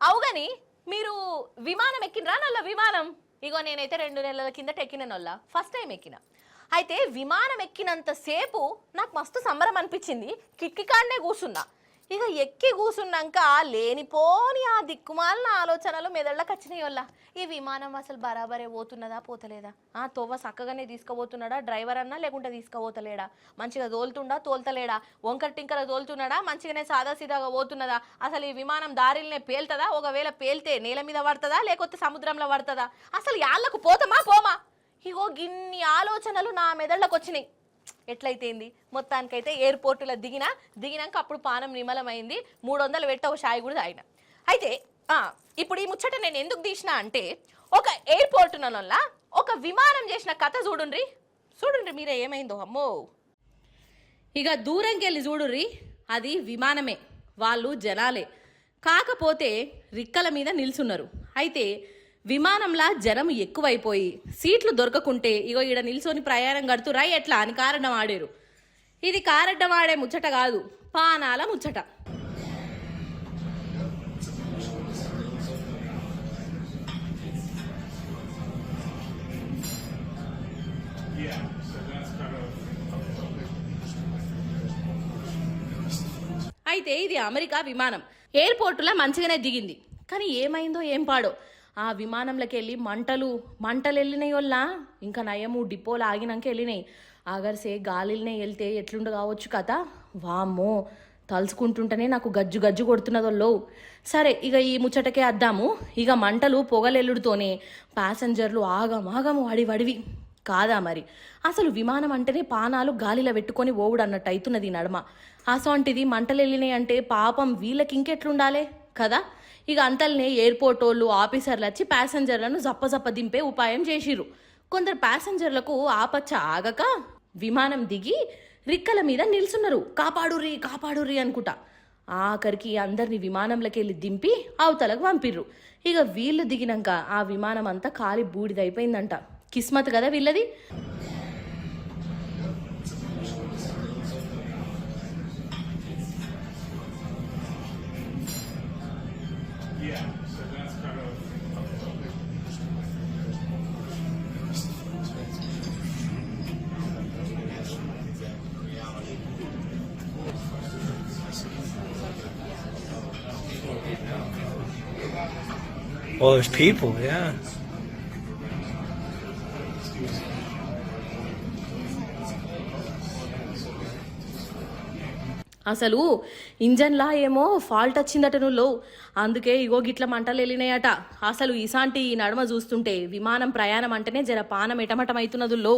అవుగాని మీరు విమానం ఎక్కినరా నల్ల విమానం? ఇగో నేనైతే 2 నెలల కిందట ఎక్కిన నల్ల, ఫస్ట్ టైం ఎక్కిన. అయితే విమానం ఎక్కినంత సేపు నాకు మస్తు సంబరం అనిపించింది. కిటికీ కాడనే కూర్చున్నా. ఇక ఎక్కి కూర్చున్నాక లేనిపోని ఆ దిక్కుమాలిన ఆలోచనలు మెదళ్ళకి వచ్చినాయి. వల్ల ఈ విమానం అసలు బరాబరే పోతున్నదా పోతలేదా, తోవ చక్కగానే తీసుకుపోతున్నాడా డ్రైవర్ అన్నా, లేకుంటే తీసుకుపోతలేడా, మంచిగా తోలుతుండా తోలుతలేడా, వంకర టింకర తోలుతున్నాడా, మంచిగానే సాదాసీదాగా పోతున్నదా, అసలు ఈ విమానం దారిలోనే పేలుతుందా, ఒకవేళ పేలితే నేల మీద పడుతుందా లేకపోతే సముద్రంలో పడుతుందా, అసలు యాళ్ళకు పోతామా పోమా, ఇగో గిన్ని ఆలోచనలు నా మెదళ్ళకు వచ్చినాయి. ఎట్లయితేంది మొత్తానికైతే ఎయిర్పోర్టులో దిగినాక అప్పుడు పానం నిమలమైంది. 300 పెట్టి ఒక షాయి కూడా తాగిన. అయితే ఇప్పుడు ఈ ముచ్చట నేను ఎందుకు తీసిన అంటే, ఒక ఎయిర్పోర్టునల్లా ఒక విమానం చేసిన కథ చూడుండ్రి మీరే ఏమైందో. అమ్మో, ఇక దూరంకి వెళ్ళి చూడుర్రి, అది విమానమే, వాళ్ళు జనాలే, కాకపోతే రిక్కల మీద నిల్చున్నారు. అయితే విమానంలా జనం ఎక్కువైపోయి సీట్లు దొరకకుంటే ఇగో ఈడ నిల్చొని ప్రయాణం కడుతురా ఎట్లా అని కారణం ఆడారు. ఇది కారణం ఆడే ముచ్చట కాదు, పానాల ముచ్చట. అయితే ఇది అమెరికా విమానం. ఎయిర్పోర్టులో మంచిగానే దిగింది, కానీ ఏమైందో ఏం పాడో ఆ విమానంలోకి వెళ్ళి మంటలు వెళ్ళినాయి. వల్ల ఇంకా నయము డిపోలు ఆగినాక వెళ్ళినాయి. ఆగర్సే గాలిలోనే వెళ్తే ఎట్లుండ కావచ్చు కదా. వామ్మో, తలుచుకుంటుంటేనే నాకు గజ్జు గజ్జు కొడుతున్నదోళ్ళు. సరే, ఇక ఈ ముచ్చటకే అద్దాము. ఇక మంటలు పొగలెల్లుడుతోనే ప్యాసింజర్లు ఆగమాగము వడివి కాదా మరి. అసలు విమానం అంటేనే పానాలు గాలిలో పెట్టుకొని ఓవుడు అన్నట్టు అవుతున్నది నడమ. అసోంటిది మంటలు వెళ్ళినాయి అంటే పాపం వీళ్ళకి ఇంకెట్లుండాలే కదా. ఇక అంతల్నే ఎయిర్పోర్ట్ వాళ్ళు ఆఫీసర్లు వచ్చి ప్యాసింజర్లను జప్ప దింపే ఉపాయం చేసిర్రు. కొందరు ప్యాసింజర్లకు ఆపచ్చ ఆగక విమానం దిగి రిక్కల మీద నిల్చున్నారు. కాపాడుర్రి అనుకుంటా. ఆఖరికి అందరిని విమానంలోకి వెళ్ళి దింపి అవతలకు పంపిర్రు. ఇక వీళ్ళు దిగినాక ఆ విమానం అంతా కాలి బూడిదైపోయిందంట. కిస్మత్ కదా వీళ్ళది. Well, there's people, yeah. అసలు ఇంజన్లా ఏమో ఫాల్ట్ వచ్చిందట నువ్వు, అందుకే ఇగో గిట్ల మంటలు వెళ్ళినాయట. అసలు ఇసాంటి నడమ చూస్తుంటే విమానం ప్రయాణం అంటేనే జర పానం ఎటమటం అవుతున్నదుల్లో.